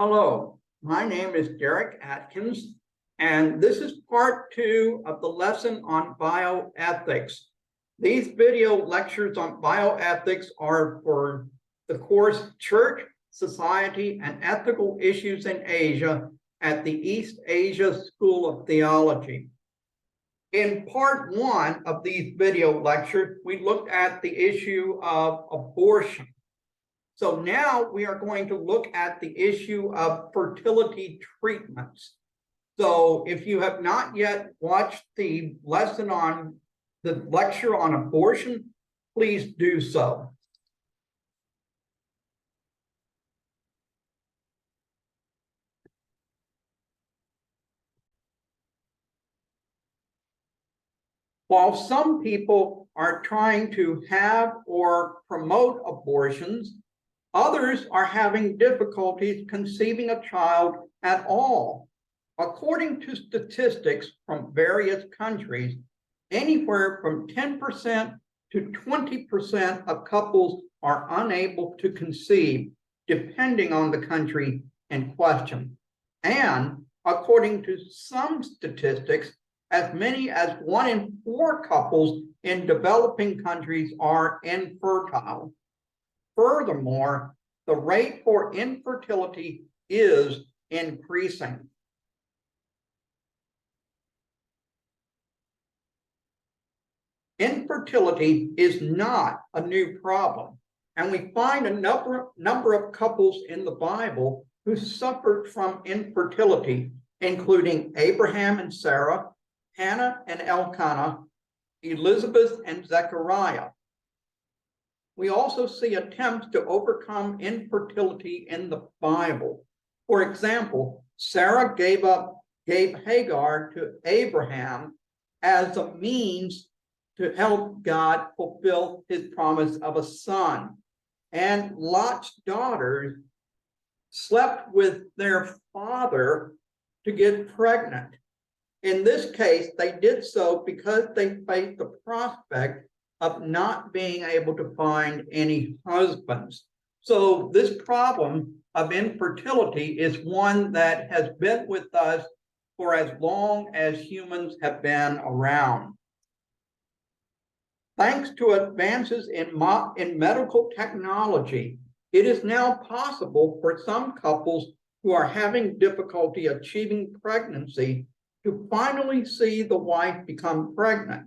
Hello, my name is Derek Atkins, and this is part 2 of the lesson on bioethics. These video lectures on bioethics are for the course Church, Society, and Ethical Issues in Asia at the East Asia School of Theology. In part 1 of these video lectures, we looked at the issue of abortion. So now we are going to look at the issue of fertility treatments. So if you have not yet watched the lesson on the lecture on abortion, please do so. While some people are trying to have or promote abortions, others are having difficulties conceiving a child at all. According to statistics from various countries, anywhere from 10% to 20% of couples are unable to conceive, depending on the country in question. And according to some statistics, as many as 1 in 4 couples in developing countries are infertile. Furthermore, the rate for infertility is increasing. Infertility is not a new problem, and we find a number of couples in the Bible who suffered from infertility, including Abraham and Sarah, Hannah and Elkanah, Elizabeth and Zechariah. We also see attempts to overcome infertility in the Bible. For example, Sarah gave Hagar to Abraham as a means to help God fulfill his promise of a son. And Lot's daughters slept with their father to get pregnant. In this case, they did so because they faced the prospect of not being able to find any husbands. So this problem of infertility is one that has been with us for as long as humans have been around. Thanks to advances in medical technology, it is now possible for some couples who are having difficulty achieving pregnancy to finally see the wife become pregnant.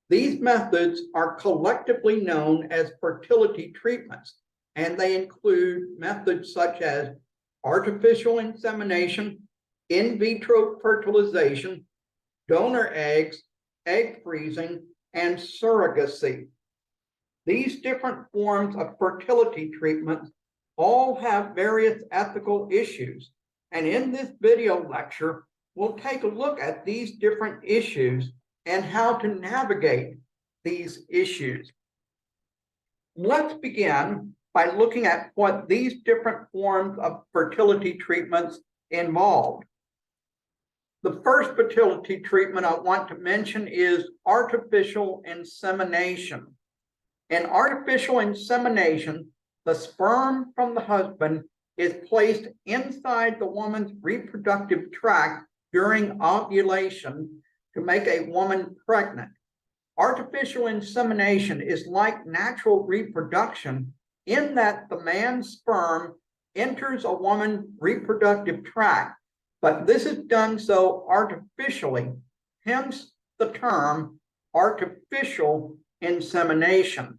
These methods are collectively known as fertility treatments, and they include methods such as artificial insemination, in vitro fertilization, donor eggs, egg freezing, and surrogacy. These different forms of fertility treatments all have various ethical issues, and in this video lecture, we'll take a look at these different issues and how to navigate these issues. Let's begin by looking at what these different forms of fertility treatments involve. The first fertility treatment I want to mention is artificial insemination. In artificial insemination, the sperm from the husband is placed inside the woman's reproductive tract during ovulation to make a woman pregnant. Artificial insemination is like natural reproduction in that the man's sperm enters a woman's reproductive tract, but this is done so artificially, hence the term artificial insemination.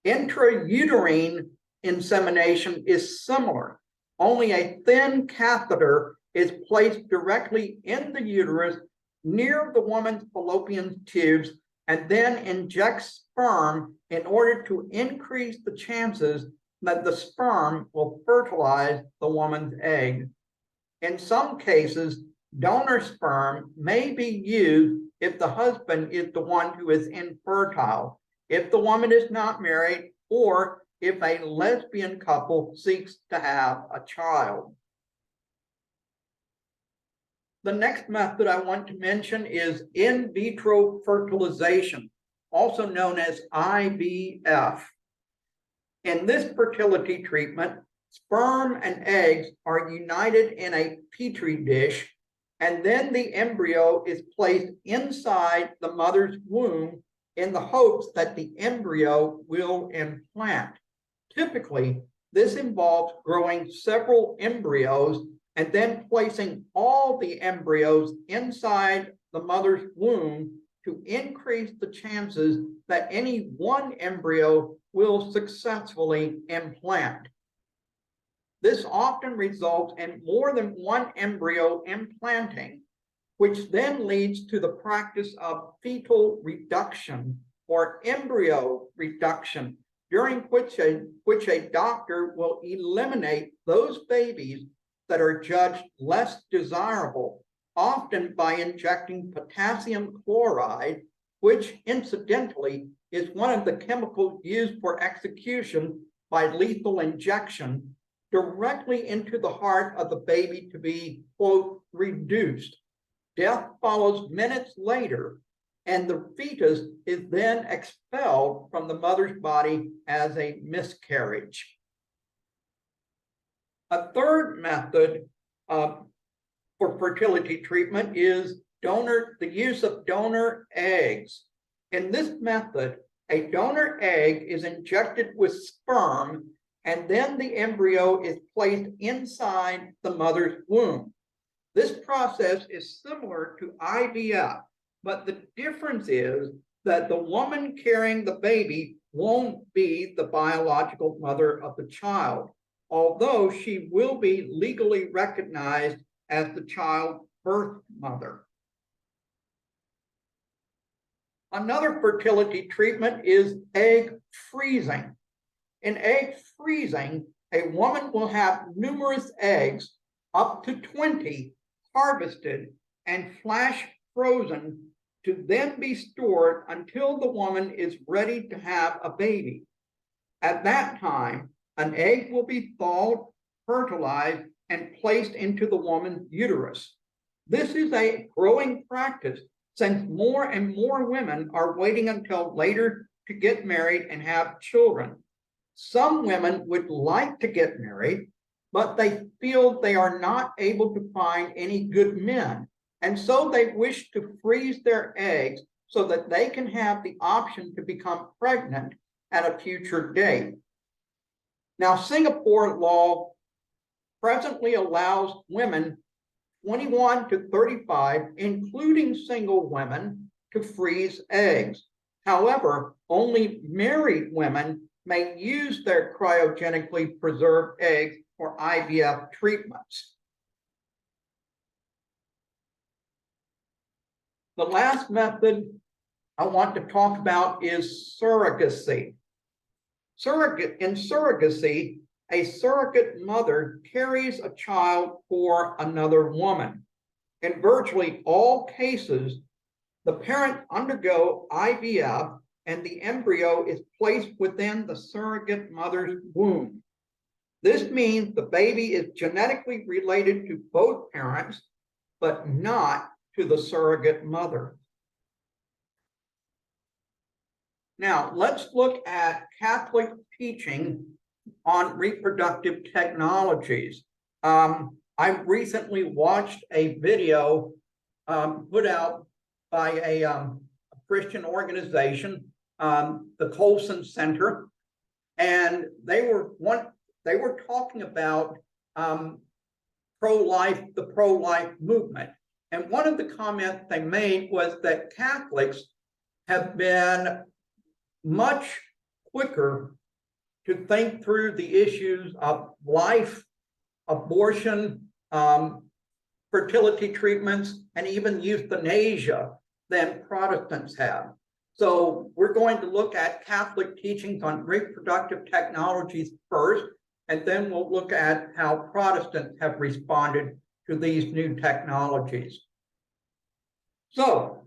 Intrauterine insemination is similar, only a thin catheter is placed directly in the uterus near the woman's fallopian tubes and then injects sperm in order to increase the chances that the sperm will fertilize the woman's egg. In some cases, donor sperm may be used if the husband is the one who is infertile, if the woman is not married, or if a lesbian couple seeks to have a child. The next method I want to mention is in vitro fertilization, also known as IVF. In this fertility treatment, sperm and eggs are united in a petri dish, and then the embryo is placed inside the mother's womb in the hopes that the embryo will implant. Typically, this involves growing several embryos and then placing all the embryos inside the mother's womb to increase the chances that any one embryo will successfully implant. This often results in more than one embryo implanting, which then leads to the practice of fetal reduction or embryo reduction, during which a doctor will eliminate those babies that are judged less desirable, often by injecting potassium chloride, which incidentally is one of the chemicals used for execution by lethal injection, directly into the heart of the baby to be, quote, reduced. Death follows minutes later, and the fetus is then expelled from the mother's body as a miscarriage. A third method for fertility treatment is the use of donor eggs. In this method, a donor egg is injected with sperm, and then the embryo is placed inside the mother's womb. This process is similar to IVF, but the difference is that the woman carrying the baby won't be the biological mother of the child, although she will be legally recognized as the child's birth mother. Another fertility treatment is egg freezing. In egg freezing, a woman will have numerous eggs, up to 20, harvested and flash frozen to then be stored until the woman is ready to have a baby. At that time, an egg will be thawed, fertilized, and placed into the woman's uterus. This is a growing practice since more and more women are waiting until later to get married and have children. Some women would like to get married, but they feel they are not able to find any good men. And so they wish to freeze their eggs so that they can have the option to become pregnant at a future date. Now, Singapore law presently allows women 21 to 35, including single women, to freeze eggs. However, only married women may use their cryogenically preserved eggs for IVF treatments. The last method I want to talk about is surrogacy. In surrogacy, a surrogate mother carries a child for another woman. In virtually all cases, the parents undergo IVF and the embryo is placed within the surrogate mother's womb. This means the baby is genetically related to both parents, but not to the surrogate mother. Now, let's look at Catholic teaching on reproductive technologies. I recently watched a video put out by a Christian organization, the Colson Center, and they were talking about the pro-life movement. And one of the comments they made was that Catholics have been much quicker to think through the issues of life, abortion, fertility treatments, and even euthanasia than Protestants have. So we're going to look at Catholic teachings on reproductive technologies first, and then we'll look at how Protestants have responded to these new technologies. So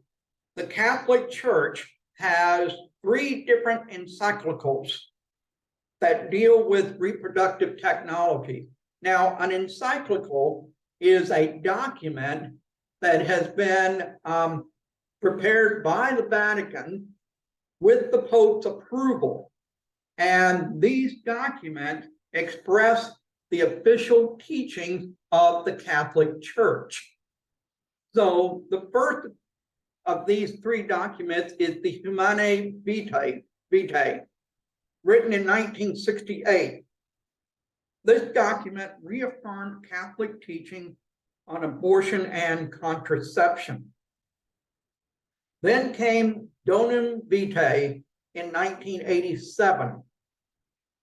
the Catholic Church has 3 different encyclicals that deal with reproductive technology. Now, an encyclical is a document that has been prepared by the Vatican with the Pope's approval. And these documents express the official teachings of the Catholic Church. So the first of these three documents is the Humanae Vitae, written in 1968. This document reaffirmed Catholic teaching on abortion and contraception. Then came Donum Vitae in 1987.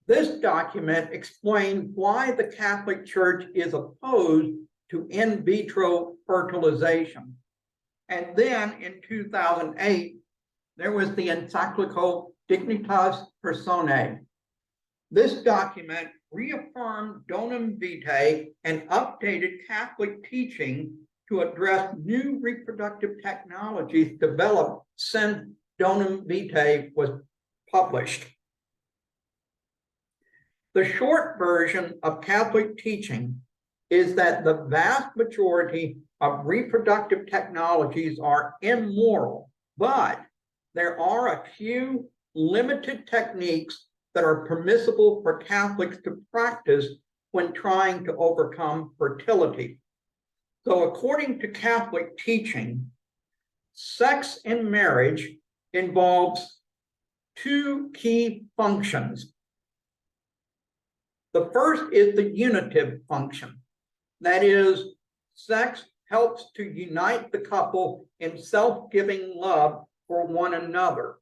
This document explained why the Catholic Church is opposed to in vitro fertilization. And then in 2008, there was the encyclical Dignitas Personae. This document reaffirmed Donum Vitae and updated Catholic teaching to address new reproductive technologies developed since Donum Vitae was published. The short version of Catholic teaching is that the vast majority of reproductive technologies are immoral, but there are a few limited techniques that are permissible for Catholics to practice when trying to overcome fertility. So according to Catholic teaching, sex in marriage involves two key functions. The first is the unitive function. That is, sex helps to unite the couple in self-giving love for one another.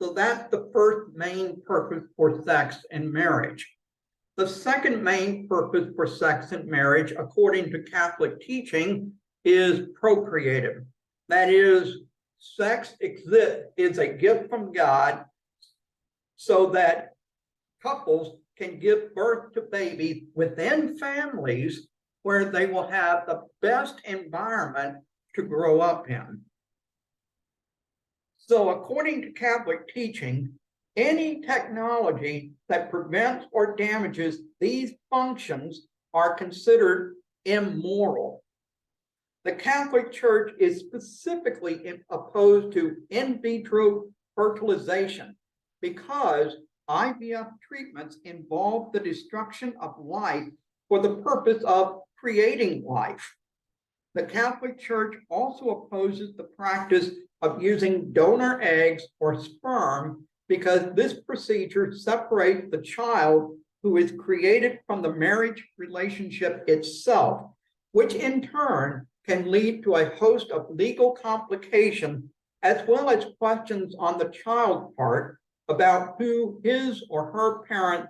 So that's the first main purpose for sex in marriage. The second main purpose for sex in marriage, according to Catholic teaching, is procreative. That is, sex is a gift from God so that couples can give birth to babies within families where they will have the best environment to grow up in. So according to Catholic teaching, any technology that prevents or damages these functions are considered immoral. The Catholic Church is specifically opposed to in vitro fertilization because IVF treatments involve the destruction of life for the purpose of creating life. The Catholic Church also opposes the practice of using donor eggs or sperm because this procedure separates the child who is created from the marriage relationship itself, which in turn can lead to a host of legal complications as well as questions on the child's part about who his or her parent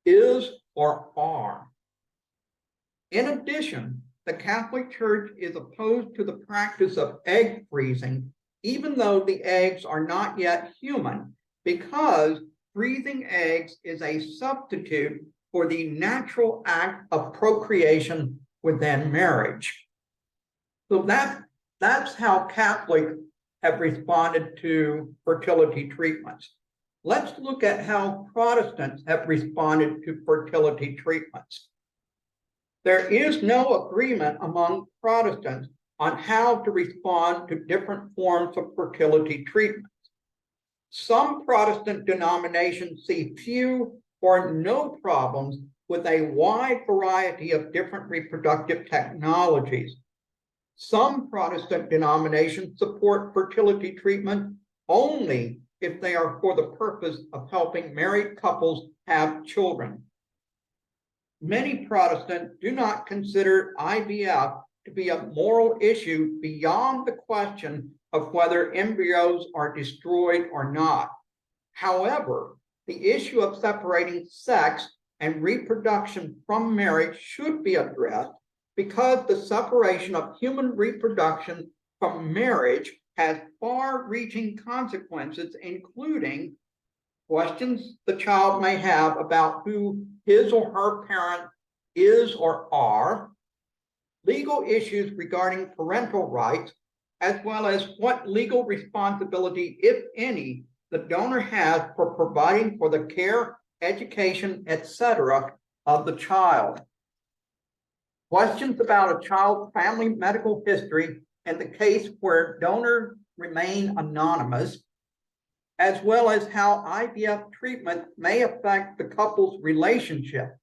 is or are. In addition, the Catholic Church is opposed to the practice of egg freezing, even though the eggs are not yet human, because freezing eggs is a substitute for the natural act of procreation within marriage. So that's how Catholics have responded to fertility treatments. Let's look at how Protestants have responded to fertility treatments. There is no agreement among Protestants on how to respond to different forms of fertility treatments. Some Protestant denominations see few or no problems with a wide variety of different reproductive technologies. Some Protestant denominations support fertility treatment only if they are for the purpose of helping married couples have children. Many Protestants do not consider IVF to be a moral issue beyond the question of whether embryos are destroyed or not. However, the issue of separating sex and reproduction from marriage should be addressed because the separation of human reproduction from marriage has far-reaching consequences, including questions the child may have about who his or her parent is or are, legal issues regarding parental rights, as well as what legal responsibility, if any, the donor has for providing for the care, education, etc. of the child. Questions about a child's family medical history in the case where donors remain anonymous, as well as how IVF treatment may affect the couple's relationship,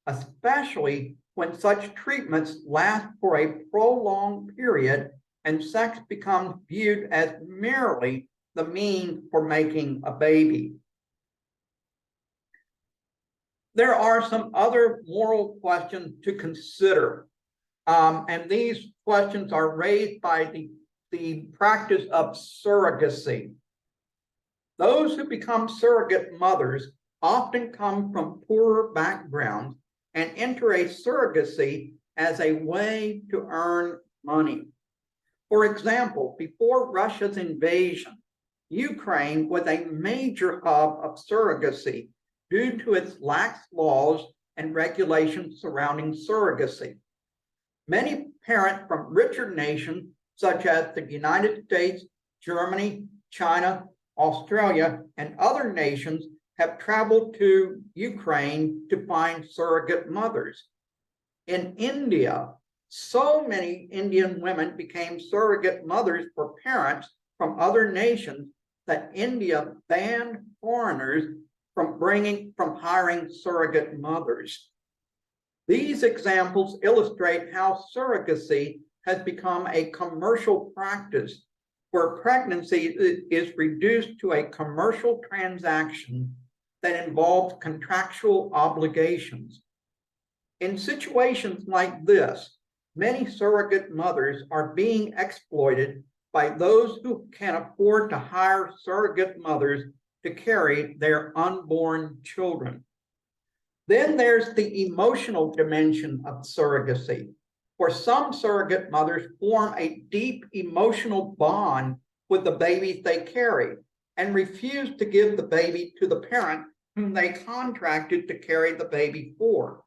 especially when such treatments last for a prolonged period and sex becomes viewed as merely the means for making a baby. There are some other moral questions to consider, and these questions are raised by the practice of surrogacy. Those who become surrogate mothers often come from poorer backgrounds and enter a surrogacy as a way to earn money. For example, before Russia's invasion, Ukraine was a major hub of surrogacy due to its lax laws and regulations surrounding surrogacy. Many parents from richer nations, such as the United States, Germany, China, Australia, and other nations, have traveled to Ukraine to find surrogate mothers. In India, so many Indian women became surrogate mothers for parents from other nations that India banned foreigners from hiring surrogate mothers. These examples illustrate how surrogacy has become a commercial practice where pregnancy is reduced to a commercial transaction that involves contractual obligations. In situations like this, many surrogate mothers are being exploited by those who can afford to hire surrogate mothers to carry their unborn children. Then there's the emotional dimension of surrogacy, where some surrogate mothers form a deep emotional bond with the babies they carry and refuse to give the baby to the parent whom they contracted to carry the baby for.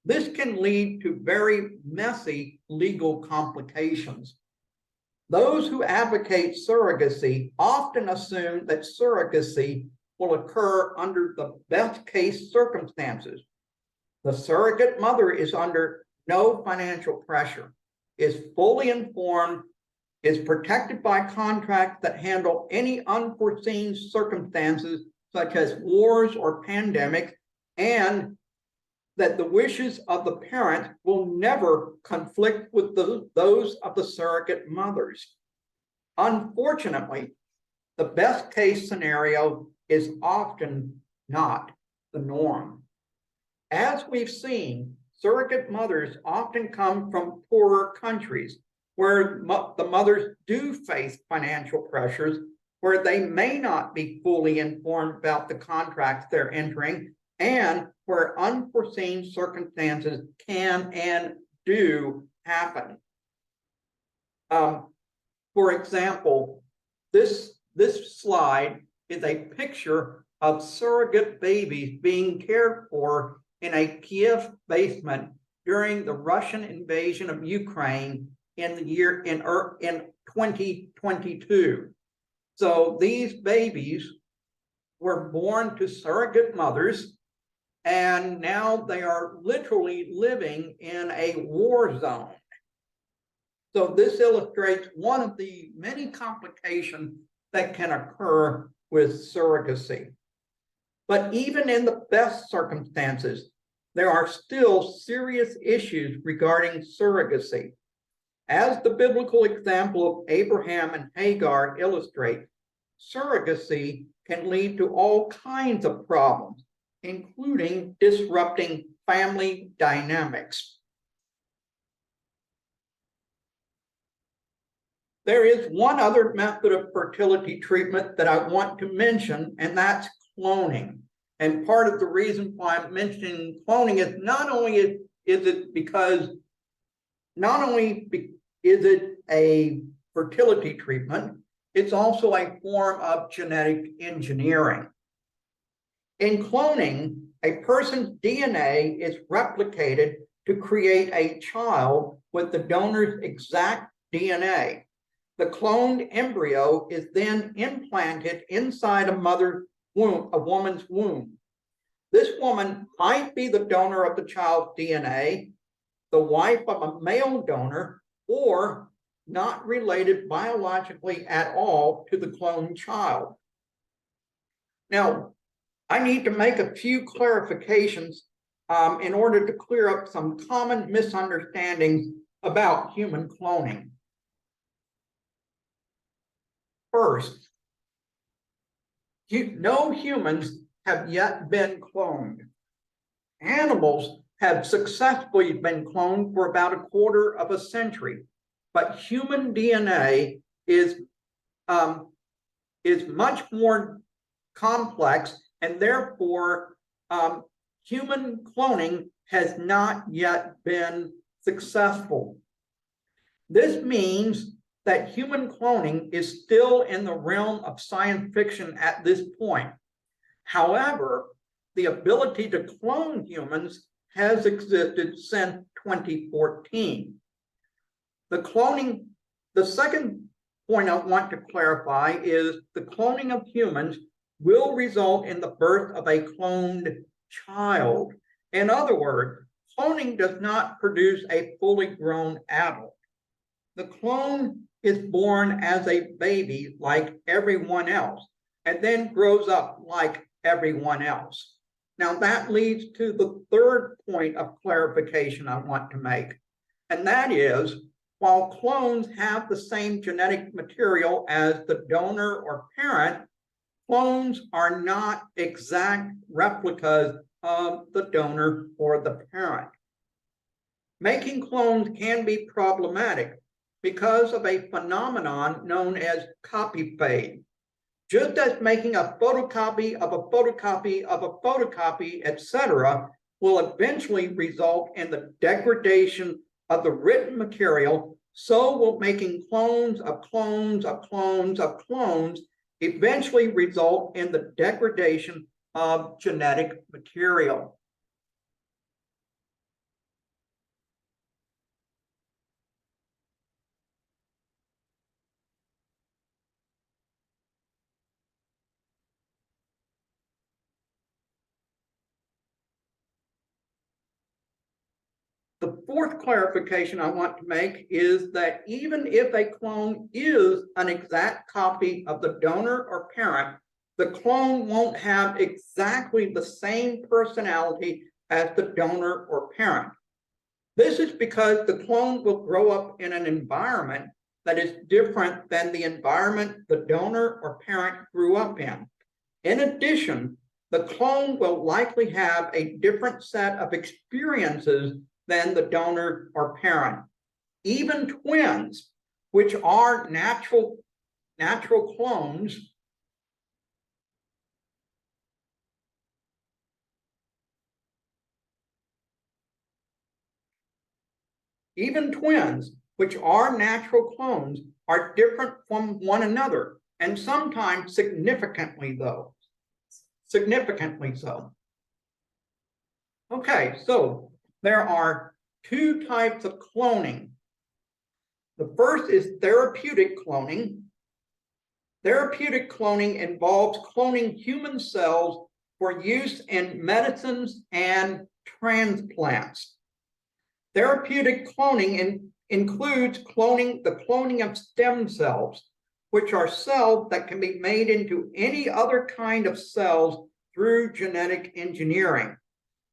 This can lead to very messy legal complications. Those who advocate surrogacy often assume that surrogacy will occur under the best case circumstances. The surrogate mother is under no financial pressure, is fully informed, is protected by contracts that handle any unforeseen circumstances such as wars or pandemics, and that the wishes of the parent will never conflict with those of the surrogate mothers. Unfortunately, the best case scenario is often not the norm. As we've seen, surrogate mothers often come from poorer countries where the mothers do face financial pressures, where they may not be fully informed about the contracts they're entering, and where unforeseen circumstances can and do happen. For example, this slide is a picture of surrogate babies being cared for in a Kiev basement during the Russian invasion of Ukraine in 2022. So these babies were born to surrogate mothers, and now they are literally living in a war zone. So this illustrates one of the many complications that can occur with surrogacy. But even in the best circumstances, there are still serious issues regarding surrogacy. As the biblical example of Abraham and Hagar illustrates, surrogacy can lead to all kinds of problems, including disrupting family dynamics. There is one other method of fertility treatment that I want to mention, and that's cloning. And part of the reason why I'm mentioning cloning is not only is it a fertility treatment, it's also a form of genetic engineering. In cloning, a person's DNA is replicated to create a child with the donor's exact DNA. The cloned embryo is then implanted inside a woman's womb. This woman might be the donor of the child's DNA, the wife of a male donor, or not related biologically at all to the cloned child. Now, I need to make a few clarifications in order to clear up some common misunderstandings about human cloning. First, no humans have yet been cloned. Animals have successfully been cloned for about a quarter of a century, but human DNA is much more complex, and therefore human cloning has not yet been successful. This means that human cloning is still in the realm of science fiction at this point. However, the ability to clone humans has existed since 2014. The second point I want to clarify is the cloning of humans will result in the birth of a cloned child. In other words, cloning does not produce a fully grown adult. The clone is born as a baby like everyone else, and then grows up like everyone else. Now that leads to the third point of clarification I want to make, and that is, while clones have the same genetic material as the donor or parent, clones are not exact replicas of the donor or the parent. Making clones can be problematic because of a phenomenon known as copy fade. Just as making a photocopy of a photocopy of a photocopy, etc., will eventually result in the degradation of the written material, so will making clones of clones of clones of clones eventually result in the degradation of genetic material. The fourth clarification I want to make is that even if a clone is an exact copy of the donor or parent, the clone won't have exactly the same personality as the donor or parent. This is because the clone will grow up in an environment that is different than the environment the donor or parent grew up in. In addition, the clone will likely have a different set of experiences than the donor or parent. Even twins, which are natural clones, are different from one another, and sometimes significantly so. Okay, so there are two types of cloning. The first is therapeutic cloning. Therapeutic cloning involves cloning human cells for use in medicines and transplants. Therapeutic cloning includes the cloning of stem cells, which are cells that can be made into any other kind of cells through genetic engineering.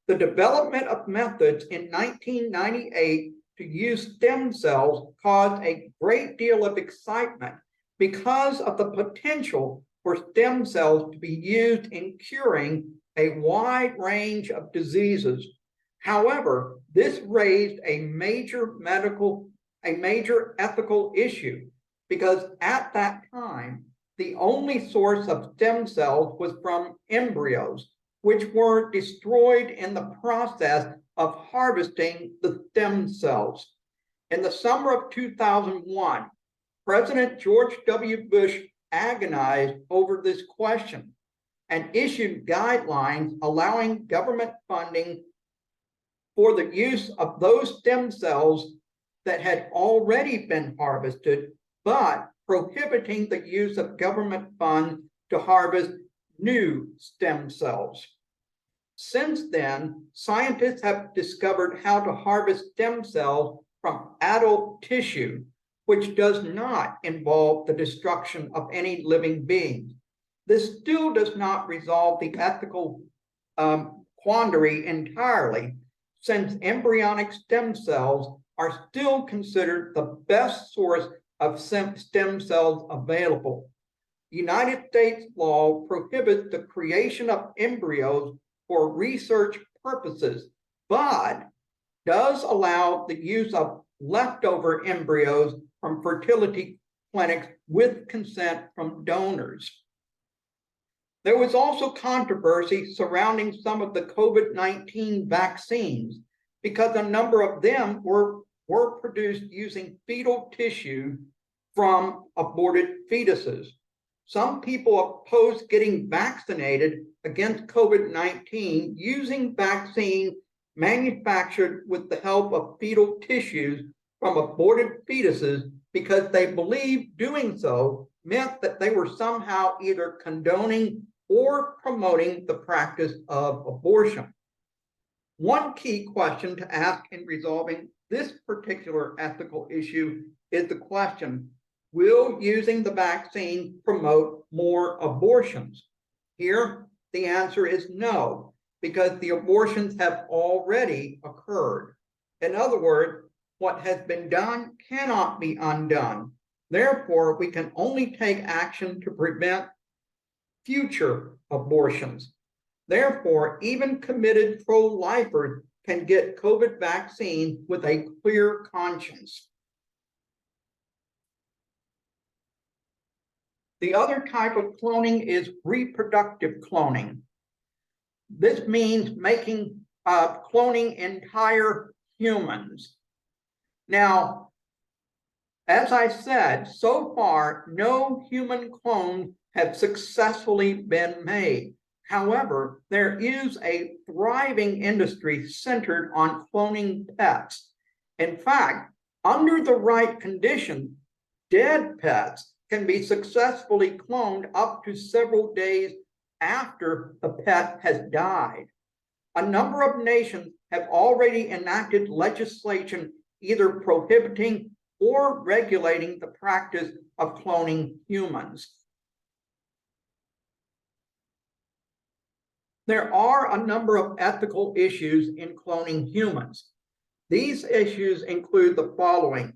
The development of methods in 1998 to use stem cells caused a great deal of excitement because of the potential for stem cells to be used in curing a wide range of diseases. However, this raised a major ethical issue, because at that time, the only source of stem cells was from embryos, which were destroyed in the process of harvesting the stem cells. In the summer of 2001, President George W. Bush agonized over this question and issued guidelines allowing government funding for the use of those stem cells that had already been harvested, but prohibiting the use of government funds to harvest new stem cells. Since then, scientists have discovered how to harvest stem cells from adult tissue, which does not involve the destruction of any living beings. This still does not resolve the ethical quandary entirely, since embryonic stem cells are still considered the best source of stem cells available. United States law prohibits the creation of embryos for research purposes, but does allow the use of leftover embryos from fertility clinics with consent from donors. There was also controversy surrounding some of the COVID-19 vaccines because a number of them were produced using fetal tissue from aborted fetuses. Some people oppose getting vaccinated against COVID-19 using vaccine manufactured with the help of fetal tissues from aborted fetuses because they believed doing so meant that they were somehow either condoning or promoting the practice of abortion. One key question to ask in resolving this particular ethical issue is the question, will using the vaccine promote more abortions? Here, the answer is no, because the abortions have already occurred. In other words, what has been done cannot be undone. Therefore, we can only take action to prevent future abortions. Therefore, even committed pro-lifers can get COVID vaccine with a clear conscience. The other type of cloning is reproductive cloning. This means making cloning entire humans. Now, as I said, so far, no human clones have successfully been made. However, there is a thriving industry centered on cloning pets. In fact, under the right conditions, dead pets can be successfully cloned up to several days after the pet has died. A number of nations have already enacted legislation either prohibiting or regulating the practice of cloning humans. There are a number of ethical issues in cloning humans. These issues include the following: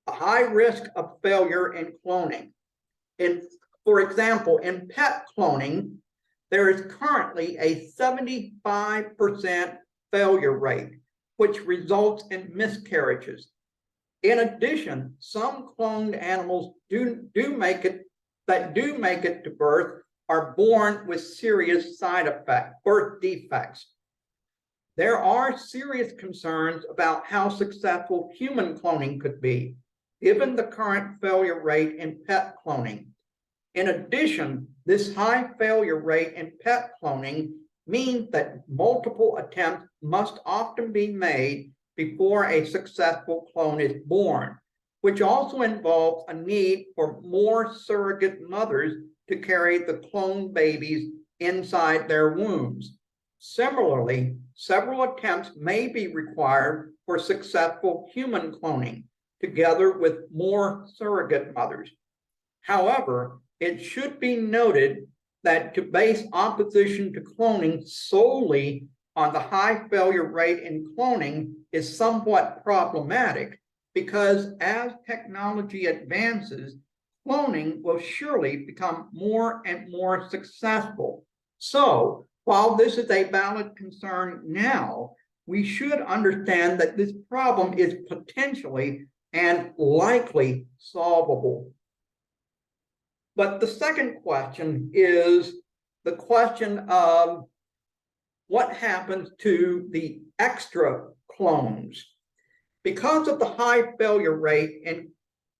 a high risk of failure in cloning. For example, in pet cloning, there is currently a 75% failure rate, which results in miscarriages. In addition, some cloned animals do make it to birth are born with serious side effects, birth defects. There are serious concerns about how successful human cloning could be, given the current failure rate in pet cloning. In addition, this high failure rate in pet cloning means that multiple attempts must often be made before a successful clone is born, which also involves a need for more surrogate mothers to carry the cloned babies inside their wombs. Similarly, several attempts may be required for successful human cloning, together with more surrogate mothers. However, it should be noted that to base opposition to cloning solely on the high failure rate in cloning is somewhat problematic, because as technology advances, cloning will surely become more and more successful. So, while this is a valid concern now, we should understand that this problem is potentially and likely solvable. But the second question is the question of what happens to the extra clones. Because of the high failure rate in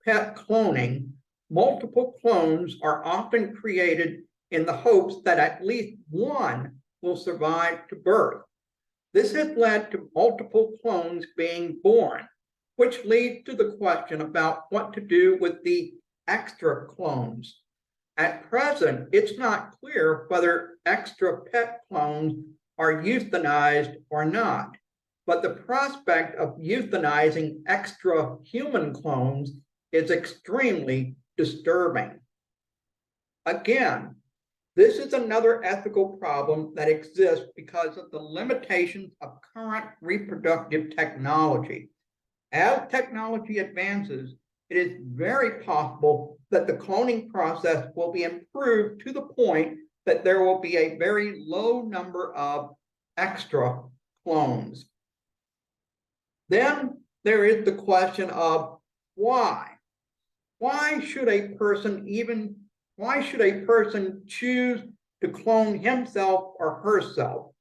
pet cloning, multiple clones are often created in the hopes that at least one will survive to birth. This has led to multiple clones being born, which leads to the question about what to do with the extra clones. At present, it's not clear whether extra pet clones are euthanized or not, but the prospect of euthanizing extra human clones is extremely disturbing. Again, this is another ethical problem that exists because of the limitations of current reproductive technology. As technology advances, it is very possible that the cloning process will be improved to the point that there will be a very low number of extra clones. Then there is the question of why. Why should a person choose to clone himself or herself?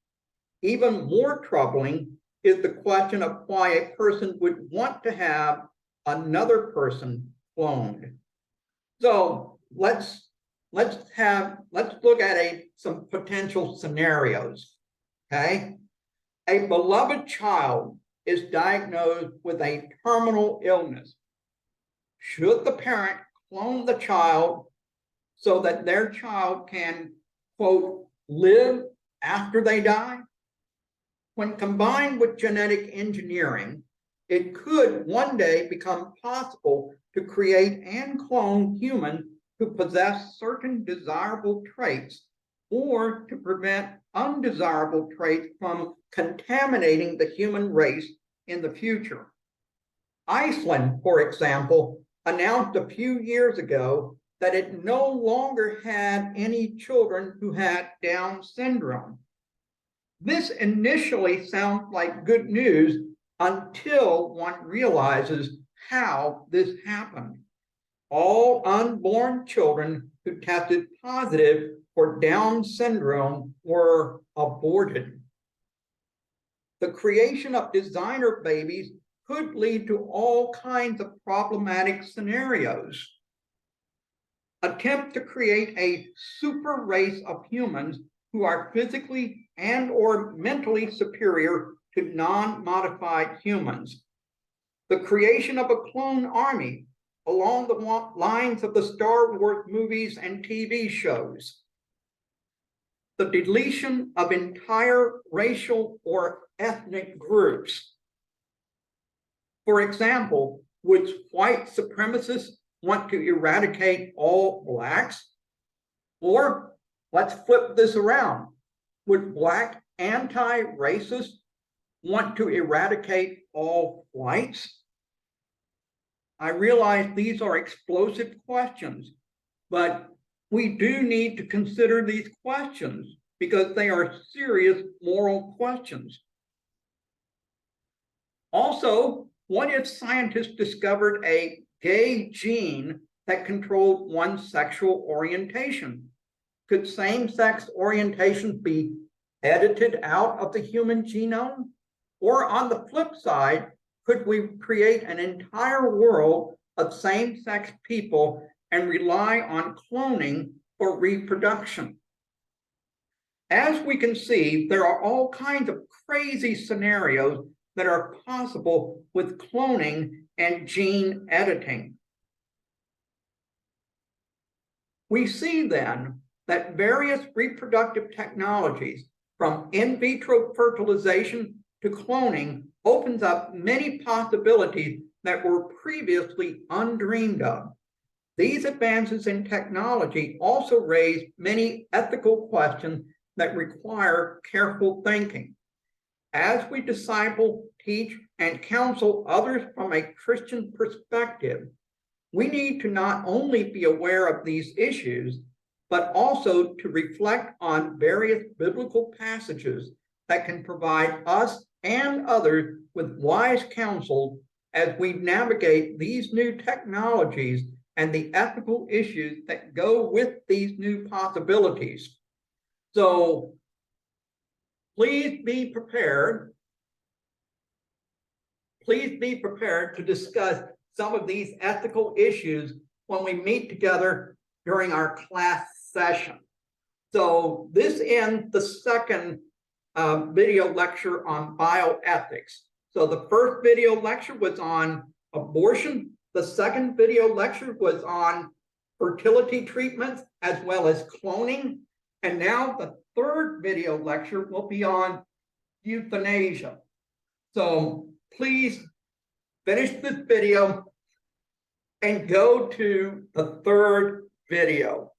Even more troubling is the question of why a person would want to have another person cloned. So let's look at some potential scenarios. Okay, a beloved child is diagnosed with a terminal illness. Should the parent clone the child so that their child can, quote, live after they die? When combined with genetic engineering, it could one day become possible to create and clone humans who possess certain desirable traits, or to prevent undesirable traits from contaminating the human race in the future. Iceland, for example, announced a few years ago that it no longer had any children who had Down syndrome. This initially sounds like good news until one realizes how this happened. All unborn children who tested positive for Down syndrome were aborted. The creation of designer babies could lead to all kinds of problematic scenarios. Attempt to create a super race of humans who are physically and or mentally superior to non-modified humans. The creation of a clone army along the lines of the Star Wars movies and TV shows. The deletion of entire racial or ethnic groups. For example, would white supremacists want to eradicate all blacks? Or let's flip this around. Would black anti-racists want to eradicate all whites? I realize these are explosive questions, but we do need to consider these questions because they are serious moral questions. Also, what if scientists discovered a gay gene that controlled one's sexual orientation? Could same-sex orientations be edited out of the human genome? Or on the flip side, could we create an entire world of same-sex people and rely on cloning for reproduction? As we can see, there are all kinds of crazy scenarios that are possible with cloning and gene editing. We see then that various reproductive technologies, from in vitro fertilization to cloning, opens up many possibilities that were previously undreamed of. These advances in technology also raise many ethical questions that require careful thinking. As we disciple, teach, and counsel others from a Christian perspective, we need to not only be aware of these issues, but also to reflect on various biblical passages that can provide us and others with wise counsel as we navigate these new technologies and the ethical issues that go with these new possibilities. So please be prepared. Please be prepared to discuss some of these ethical issues when we meet together during our class session. So this ends the second video lecture on bioethics. So the first video lecture was on abortion. The second video lecture was on fertility treatments as well as cloning. And now the third video lecture will be on euthanasia. So please finish this video and go to the third video.